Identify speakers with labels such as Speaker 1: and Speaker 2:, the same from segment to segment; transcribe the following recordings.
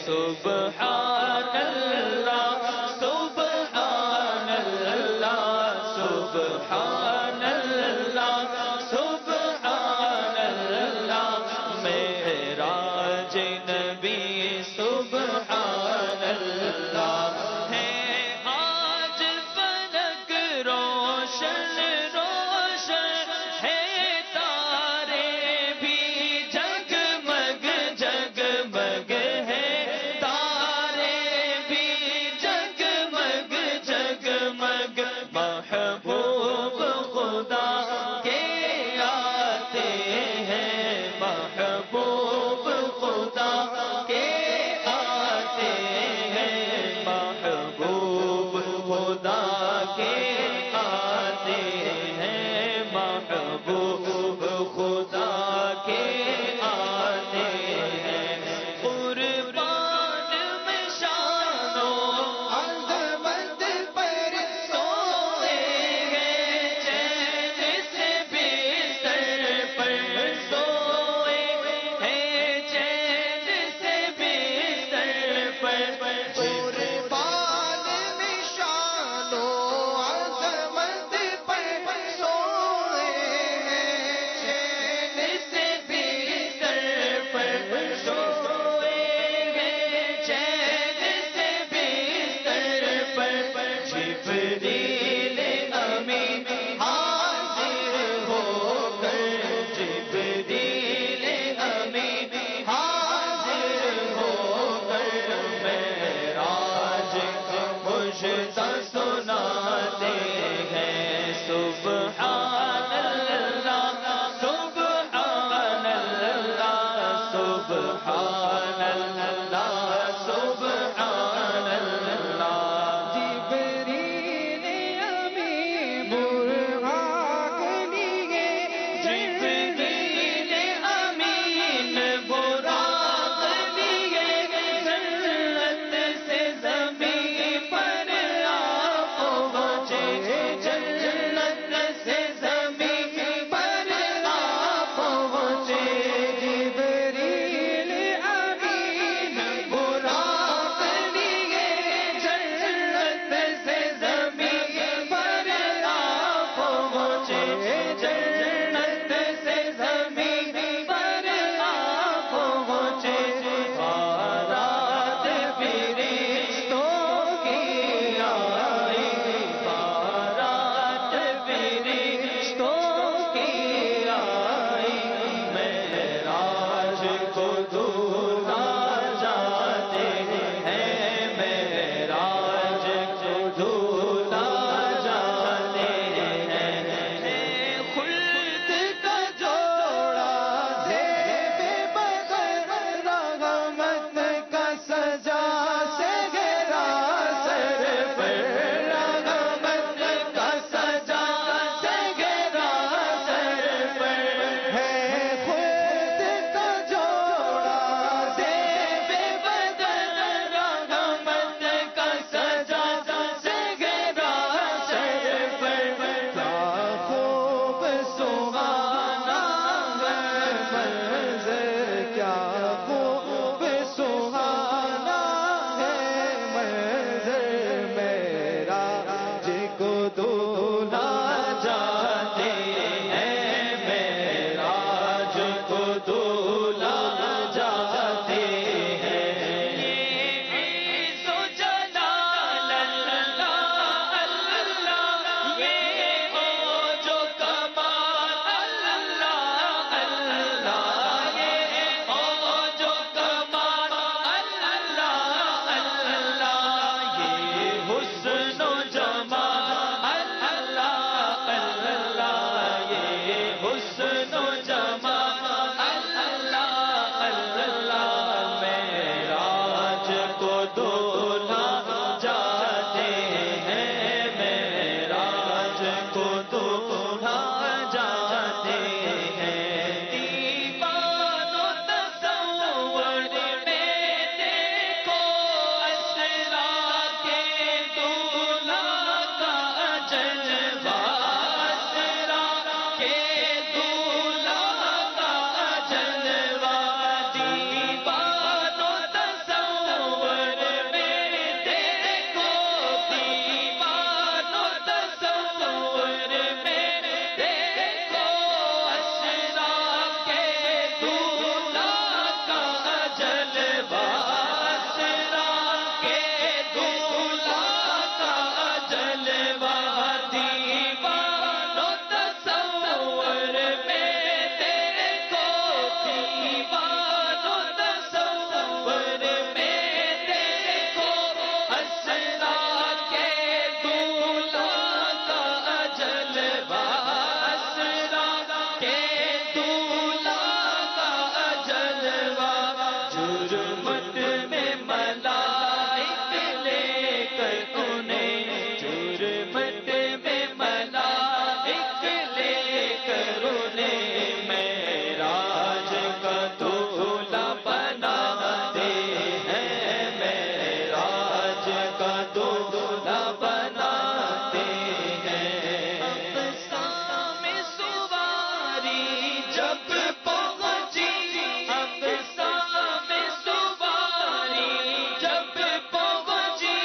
Speaker 1: سبحان اللہ سبحان اللہ سبحان اللہ سبحان اللہ معراج نبی سبحان اللہ ہے آج فلک روشن روشن ہے تارے بھی جگمگ جگمگ ہے تارے بھی جگمگ جگمگ محبوب خدا کے آتے ہیں محبوب خدا کے آتے ہیں محبوب خدا کے آتے ہیں محبوب خدا کے آتے ہیں قربان میں شان و عظمت پر سوئے ہیں چین سے بستر پر سوئے ہیں چین سے بستر پر
Speaker 2: قربان میں شان و عظمت پر سوئے ہیں
Speaker 1: چین سے بستر پر سوئے ہیں چین سے بستر پر جبریل امین حاضر ہو کر جبریل امین حاضر ہو کر معراج مجھتا سناتے ہیں سبحان اللہ سبحان اللہ سبحان اللہ سبحان اللہ
Speaker 2: جبریل امین براق لیے
Speaker 1: جبریل امین براق لیے جنت سے زمین پر آپ پہنچے جنت سے جب پہنچی اقصی میں سواری، جب پہنچی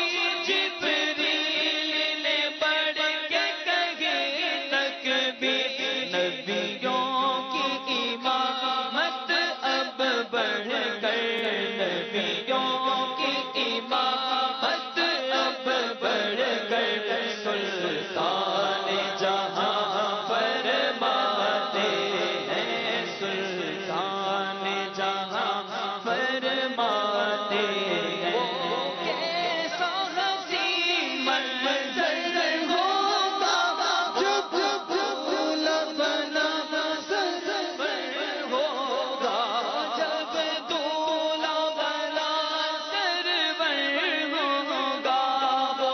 Speaker 1: جبریل نے پڑھ کے کہی تکبیر، نبیوں کی امامت اب بڑھ کر، نبیوں کی امامت اب بڑھ کر، سلطان جہاں فرماتے ہیں، سلطان جہاں فرماتے ہیں، کیسا حسین منظر ہوگا جب دولہا بنا سرور ہوگا، جب دولہا بنا سرور ہوگا، وہ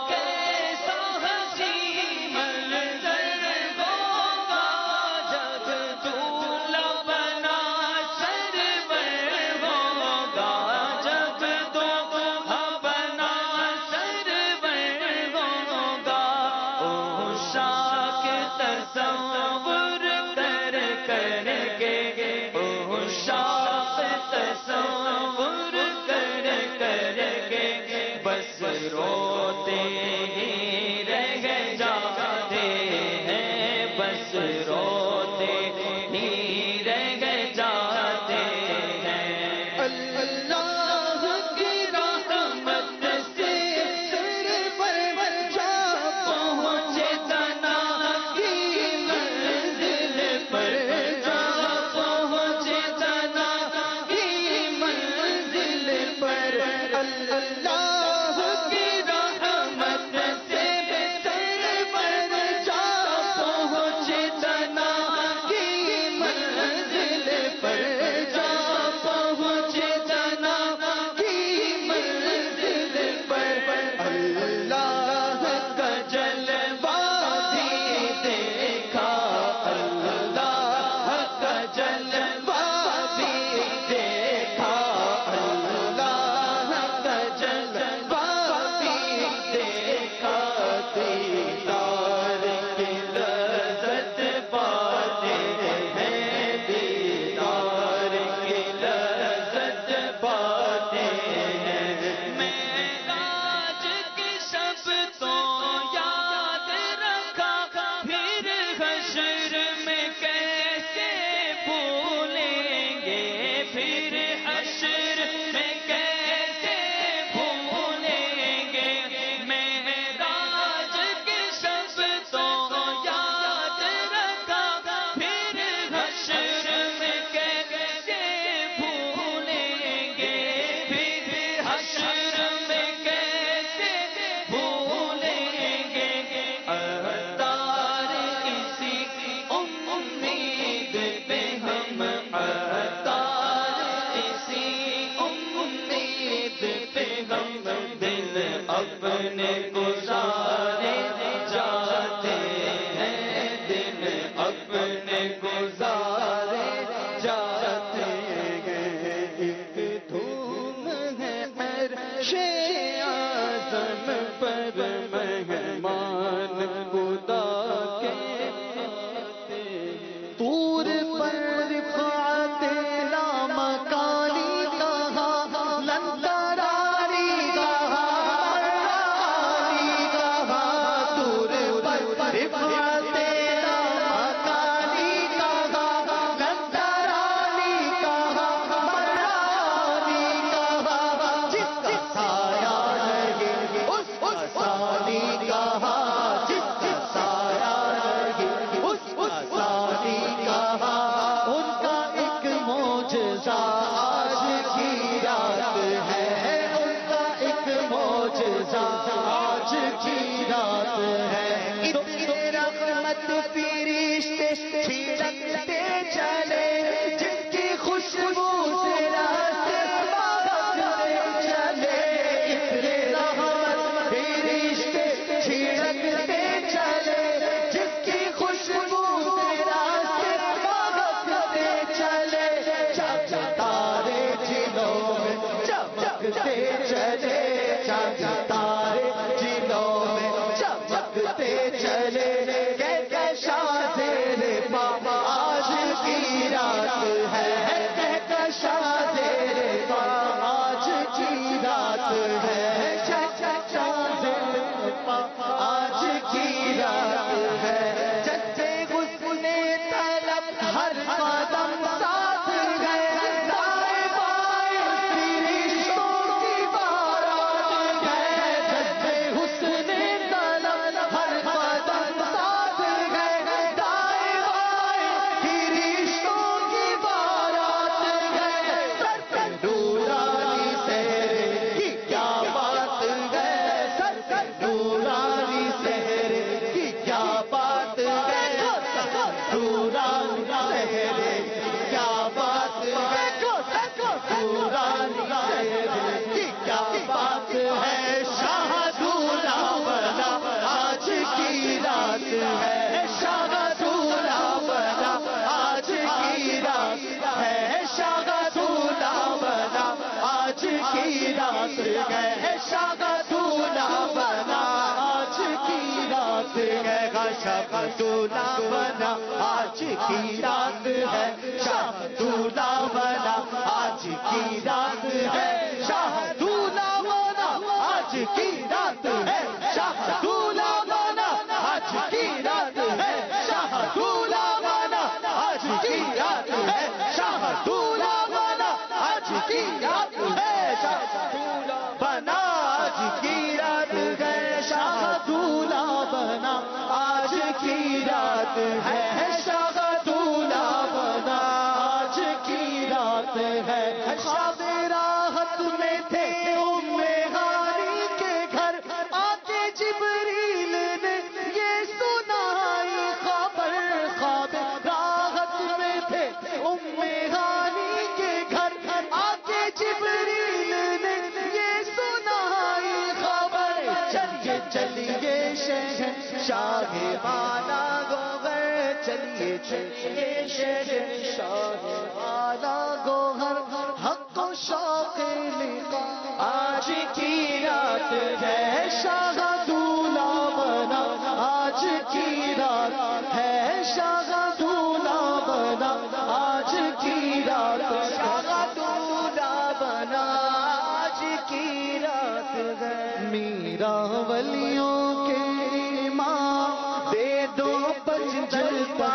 Speaker 1: کیسا حسین منظر ہوگا جب دولہا بنا سرور ہوگا، جب دولہا بنا سرور ہوگا، عشاق تصور کر کر کے، عشاق تصور کر کر کے، بس روتے ہی رہ جاتے ہیں، بس روتے ہی رہ جاتے ہیں۔ اللہ کی رحمت سے سر پر جا پہنچے تنا کی منزل پر، جا پہنچے تنا کی منزل پر، اللہ کی رحمت سے سر پر جا پہنچے تنا کی منزل پر، جا پہنچے تنا کی منزل پر، اللہ کا جلوہ بھی دیکھا، اللہ کا جلوہ بھی دیکھا، اللہ کا جلوہ بھی دیکھا، دیدار کی لذت پاتے ہیں، دیدار کی لذت پاتے ہیں۔ معراج کی شب تو یاد رکھا، پھر حشر میں کیسے بھولیں گے، پھر حشر میں کیسے بھولیں گے، معراج کی شب تو یاد رکھا، پھر حشر میں کیسے بھولیں گے، پھر حشر میں کیسے بھولیں گے، عطار اسی امید پہ ہم، عطار اسی امید پہ ہم، دل اپنے گزارے جاتے ہیں، دل اپنے گزارے جاتے ہیں۔
Speaker 2: ایک دھوم ہے عرش اعظم پر، مہمان خدا کے طور پر رفعت لامکانی کہا، لنتراری کہا، مراری کہا، طور پر رفعت لامکانی کہا، لنتراری کہا، مراری کہا، جس کا سایہ رہے اس ثانی کہا، جس کا سایہ رہے اس ثانی کہا، ان کا ایک معجزہ آج کی رات ہے، ان کا ایک معجزہ آج کی رات ہے۔ اتنے رحمت فرشتے چھڑکتے چلے، جس کی خوشبو سے راستے بھاگتے چلے، اتنے رحمت فرشتے چھڑکتے چلے، جس کی خوشبو سے راستے بھاگتے چلے، چاچا تارے جنوں میں چمکتے چلے، چاچا تارے جنوں میں چمکتے چلے، کہتے شاہ تیرے پاس آج کی رات ہے کہکشاں زیر پا آج کی رات ہے کہکشاں زیر پا آج کی رات ہے جچے غسل طلب ہر قدم ساتھ گئے دائیں بائیں رشتوں کی بارات ہے جچے حسن طلب ہر قدم ساتھ گئے دائیں بائیں رشتوں کی بارات ہے سر پہ نورانی سحر کی کیا بات ہے سر پہ نورانی سحر کی کیا بات ہے نورانی سحر کی کیا بات ہے نورانی سحر کی کیا بات ہے شاہ دولہ بنا آج کی رات ہے شاہ دولہ بنا آج کی رات ہے شاہ دولہ بنا آج کی رات ہے شاہ دولہ بنا آج کی رات ہے شاہ دولہ بنا آج کی رات ہے شاہ دولہ بنا آج کی رات ہے شاہ دولہ بنا آج کی رات ہے شاہ دولہ بنا آج کی رات ہے شاہ دولہ بنا آج کی رات ہے شاہ دولہ بنا آج کی رات ہے شاہ دولہ بنا آج کی رات ہے شاہ دولہ بنا آج کی رات ہے شاہ دولہ بنا آج کی رات ہے خواب راحت میں تھے ہانی کے گھر آتے جبریل نے یہ سنائی خبر خواب راحت میں تھے ہانی کے گھر آتے جبریل نے یہ سنائی خبر چلیے چلیے شاہ والا گوہر چلیے چلیے شاہ والا گوہر حق و شوق لقا آج کی رات ہے شاہ دولہ بنا آج کی رات ہے شاہ دولہ بنا آج کی رات شاہ دولہ بنا آج کی رات ہے میرا ولیوں کے امام دے دو پنجل پا